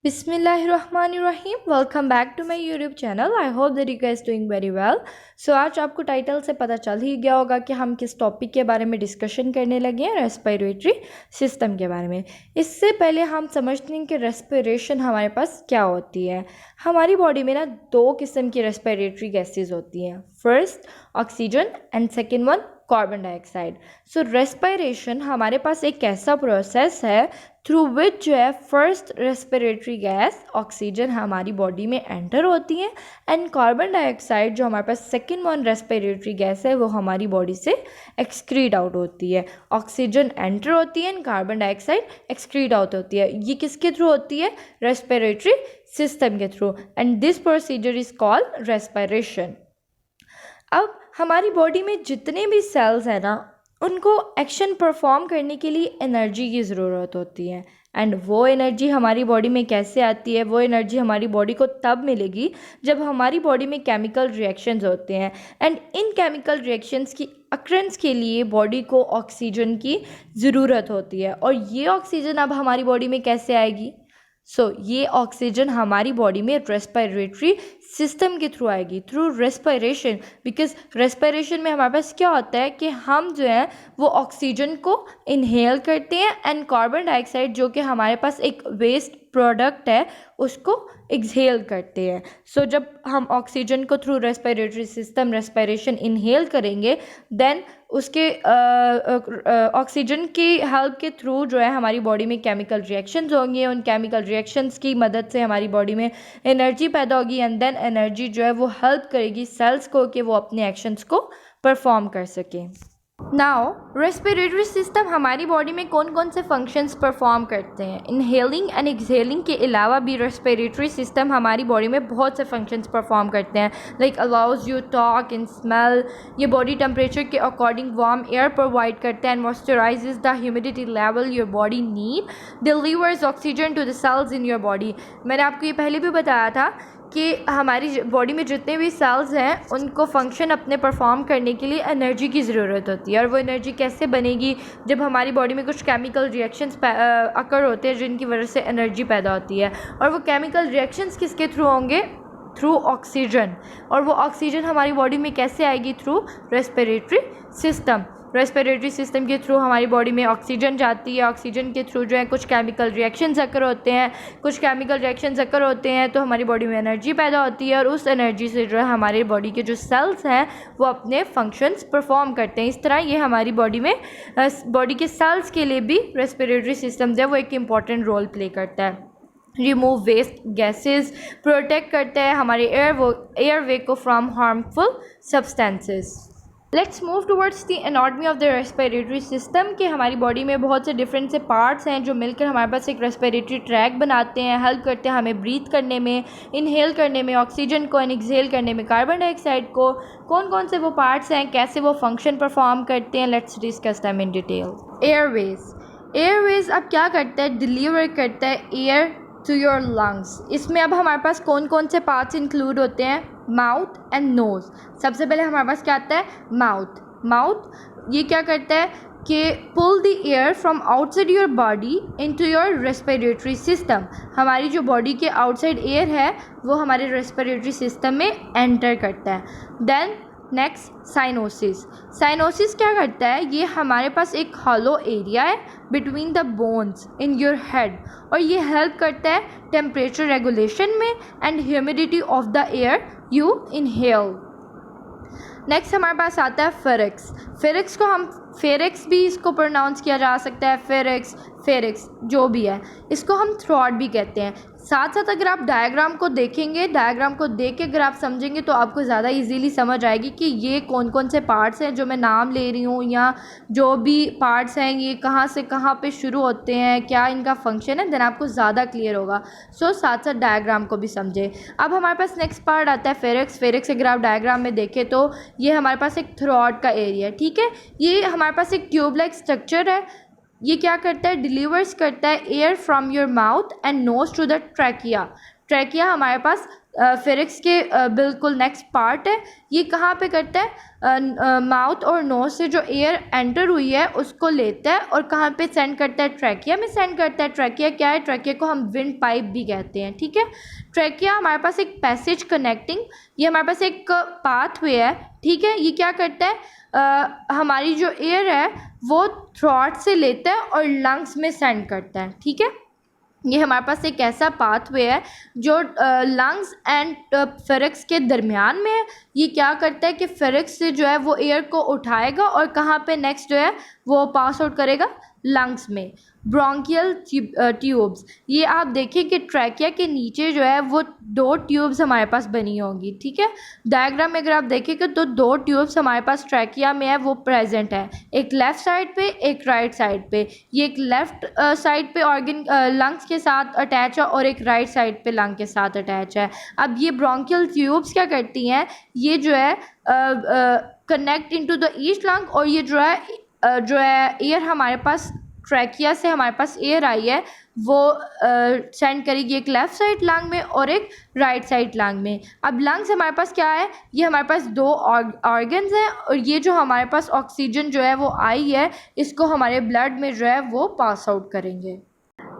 बिस्मिल्लाहिर्रहमानिर्रहीम। Welcome back to my YouTube channel. I hope that you guys doing very well. So आज आपको title से पता चल ही गया होगा कि हम किस टॉपिक के बारे में डिस्कशन करने लगे हैं, रेस्पिरेटरी सिस्टम के बारे में। इससे पहले हम समझते हैं कि रेस्पिरेशन हमारे पास क्या होती है। हमारी बॉडी में ना दो किस्म की रेस्पिरेटरी गैसेज होती हैं, first oxygen and second one carbon dioxide. So respiration हमारे पास एक ऐसा प्रोसेस है थ्रू विच जो है फर्स्ट रेस्पिरेटरी गैस ऑक्सीजन हमारी बॉडी में एंटर होती है एंड कार्बन डाइऑक्साइड जो हमारे पास सेकेंड वन रेस्पिरेटरी गैस है वो हमारी बॉडी से एक्सक्रीट आउट होती है। ऑक्सीजन एंटर होती है and carbon dioxide excrete out होती है। ये किसके थ्रू होती है? रेस्पिरेटरी सिस्टम के through, and this procedure is called respiration. अब हमारी बॉडी में जितने भी सेल्स हैं ना, उनको एक्शन परफॉर्म करने के लिए एनर्जी की ज़रूरत होती है। एंड वो एनर्जी हमारी बॉडी में कैसे आती है? वो एनर्जी हमारी बॉडी को तब मिलेगी जब हमारी बॉडी में केमिकल रिएक्शंस होते हैं, एंड इन केमिकल रिएक्शंस की अक्रेंस के लिए बॉडी को ऑक्सीजन की ज़रूरत होती है। और ये ऑक्सीजन अब हमारी बॉडी में कैसे आएगी? ये ऑक्सीजन हमारी बॉडी में रेस्पिरेटरी सिस्टम के थ्रू आएगी, थ्रू रेस्पिरेशन। बिकॉज रेस्पिरेशन में हमारे पास क्या होता है कि हम जो है वो ऑक्सीजन को इनहेल करते हैं एंड कार्बन डाइऑक्साइड जो कि हमारे पास एक वेस्ट प्रोडक्ट है उसको एक्सहेल करते हैं। जब हम ऑक्सीजन को through respiratory system respiration inhale करेंगे, देन उसके ऑक्सीजन की हेल्प के थ्रू जो है हमारी बॉडी में केमिकल रिएक्शंस होंगे। उन केमिकल रिएक्शंस की मदद से हमारी बॉडी में एनर्जी पैदा होगी एंड देन एनर्जी जो है वो हेल्प करेगी सेल्स को कि वो अपने एक्शंस को परफॉर्म कर सकें। नाउ रेस्पिरेटरी सिस्टम हमारी बॉडी में कौन कौन से फंक्शंस परफॉर्म करते हैं? इनहेलिंग एंड एक्सहेलिंग के अलावा भी रेस्पिरेटरी सिस्टम हमारी बॉडी में बहुत से फंक्शंस परफॉर्म करते हैं, like allows you talk and smell. ये बॉडी टेम्परेचर के अकॉर्डिंग वार्म एयर प्रोवाइड करते हैं and moisturises the humidity level your body need. Delivers oxygen to the cells in your body. मैंने आपको ये पहले भी बताया था कि हमारी बॉडी में जितने भी सेल्स हैं उनको फंक्शन अपने परफॉर्म करने के लिए एनर्जी की ज़रूरत होती है। और वो एनर्जी कैसे बनेगी? जब हमारी बॉडी में कुछ केमिकल रिएक्शंस अकर होते हैं जिनकी वजह से एनर्जी पैदा होती है। और वो केमिकल रिएक्शंस किसके थ्रू होंगे? Through oxygen. और वो ऑक्सीजन हमारी बॉडी में कैसे आएगी? Through respiratory system. Respiratory system के थ्रू हमारी बॉडी में ऑक्सीजन जाती है। ऑक्सीजन के थ्रू जो है कुछ केमिकल रिएक्शंस अकर होते हैं। कुछ केमिकल रिएक्शंस अकर होते हैं तो हमारी बॉडी में एनर्जी पैदा होती है और उस एनर्जी से जो है हमारी बॉडी के जो सेल्स हैं वो अपने फंक्शंस परफॉर्म करते हैं। इस तरह ये हमारी बॉडी में बॉडी के सेल्स के लिए भी रेस्पिरेटरी सिस्टम जो है वो एक इम्पॉर्टेंट रोल प्ले करता है। रिमूव वेस्ट गैसेस, प्रोटेक्ट करता है हमारे एयरवे को from harmful substances. Let's move towards the anatomy of the respiratory system. के हमारी बॉडी में बहुत से डिफरेंट से पार्ट्स हैं जो मिलकर हमारे पास एक रेस्पिरेटरी ट्रैक बनाते हैं, हेल्प करते हैं हमें ब्रीथ करने में, इनहेल करने में ऑक्सीजन को एंड एक्सहेल करने में कार्बन डाइऑक्साइड को। कौन कौन से वो पार्ट्स हैं, कैसे वो फंक्शन परफॉर्म करते हैं, let's discuss them in detail. Airways अब क्या करता है? डिलीवर करता है एयर टू योर लंग्स। इसमें अब हमारे पास कौन कौन से पार्ट्स इंक्लूड होते हैं? Mouth and nose. सबसे पहले हमारे पास क्या आता है? माउथ ये क्या करता है कि pull the air from outside your body into your respiratory system. हमारी जो बॉडी के आउटसाइड एयर है वो हमारे रेस्पिरेटरी सिस्टम में एंटर करता है। देन नेक्स्ट साइनोसिस क्या करता है? ये हमारे पास एक हॉलो एरिया है between the bones in your head और ये हेल्प करता है टेम्परेचर रेगुलेशन में and humidity of the air you inhale. Next हमारे पास आता है फेरिक्स को हम फेरिक्स भी इसको प्रोनाउंस किया जा सकता है, फेरिक्स जो भी है, इसको हम थ्रॉट भी कहते हैं। साथ साथ अगर आप डायग्राम को देखेंगे, डायग्राम को देख के अगर आप समझेंगे तो आपको ज़्यादा इजीली समझ आएगी कि ये कौन कौन से पार्ट्स हैं जो मैं नाम ले रही हूँ, या जो भी पार्ट्स हैं ये कहाँ से कहाँ पे शुरू होते हैं, क्या इनका फंक्शन है, देन आपको ज़्यादा क्लियर होगा। साथ साथ डायग्राम को भी समझें। अब हमारे पास नेक्स्ट पार्ट आता है फेरिक्स अगर आप डायग्राम में देखें तो ये हमारे पास एक थ्रॉट का एरिया है, ठीक है। ये हमारे पास एक ट्यूब लाइक स्ट्रक्चर है। ये क्या करता है? डिलीवर्स करता है air from your mouth and nose to the trachea. Trachea हमारे पास फेरिक्स के बिल्कुल नेक्स्ट पार्ट है। ये कहाँ पे करता है, माउथ और नोज से जो एयर एंटर हुई है उसको लेता है और कहाँ पे सेंड करता है, ट्रैकिया में सेंड करता है। ट्रैकिया क्या है, ट्रैकिया को हम विंड पाइप भी कहते हैं, ठीक है। ट्रैकिया हमारे पास एक पैसेज कनेक्टिंग, ये हमारे पास एक पाथवे है, ठीक है। ये क्या करता है, हमारी जो एयर है वो थ्रोट से लेता है और लंग्स में सेंड करता है, ठीक है। ये हमारे पास एक ऐसा पाथवे है जो लंग्स एंड फेरिक्स के दरमियान में है। ये क्या करता है कि फेरिक्स से जो है वो एयर को उठाएगा और कहाँ पे नेक्स्ट जो है वो पास आउट करेगा, लंग्स में। ब्रोंकियल ट्यूब्स, ये आप देखिए कि ट्रैकिया के नीचे जो है वो 2 ट्यूब्स हमारे पास बनी होंगी, ठीक है। डायग्राम में अगर आप देखेंगे तो 2 ट्यूब्स हमारे पास ट्रैकिया में है, वो प्रेजेंट है, एक लेफ़्ट साइड पे एक राइट साइड पे। ये एक लेफ़्ट साइड पे ऑर्गन लंग्स के साथ अटैच है और एक राइट साइड पे लंग के साथ अटैच है। अब ये ब्रोंकियल ट्यूब्स क्या करती हैं, ये जो है connect into the east lung, और ये जो है एयर हमारे पास ट्रैकिया से हमारे पास एयर आई है वो सेंड करेगी एक लेफ़्ट साइड लंग में और एक राइट साइड लंग में। अब लंग्स हमारे पास क्या है, ये हमारे पास 2 ऑर्गन्स हैं और ये जो हमारे पास ऑक्सीजन जो है वो आई है, इसको हमारे ब्लड में जो है वो पास आउट करेंगे।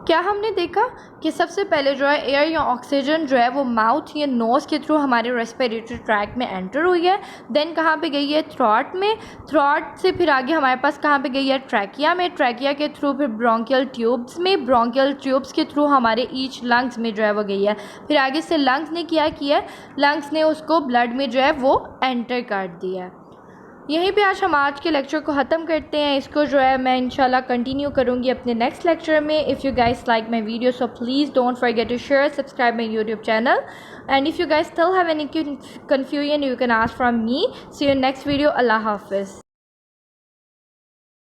क्या हमने देखा कि सबसे पहले जो है एयर या ऑक्सीजन जो है वो माउथ या नोज़ के थ्रू हमारे रेस्पिरेटरी ट्रैक में एंटर हुई है, देन कहाँ पे गई है, थ्रोट में। थ्रोट से फिर आगे हमारे पास कहाँ पे गई है, ट्रैकिया में। ट्रैकिया के थ्रू फिर ब्रोंकियल ट्यूब्स में, ब्रोंकियल ट्यूब्स के थ्रू हमारे ईच लंग्स में जो है वो गई है। फिर आगे से लंग्स ने क्या किया, लंग्स ने उसको ब्लड में जो है वो एंटर कर दिया है। यहीं पे आज हम आज के लेक्चर को ख़त्म करते हैं। इसको जो है मैं इंशाल्लाह कंटिन्यू करूँगी अपने नेक्स्ट लेक्चर में। If you guys like my video so please don't forget to share, subscribe my YouTube channel, and if you guys still have any confusion you can ask from me. See you in next video. Allah Hafiz.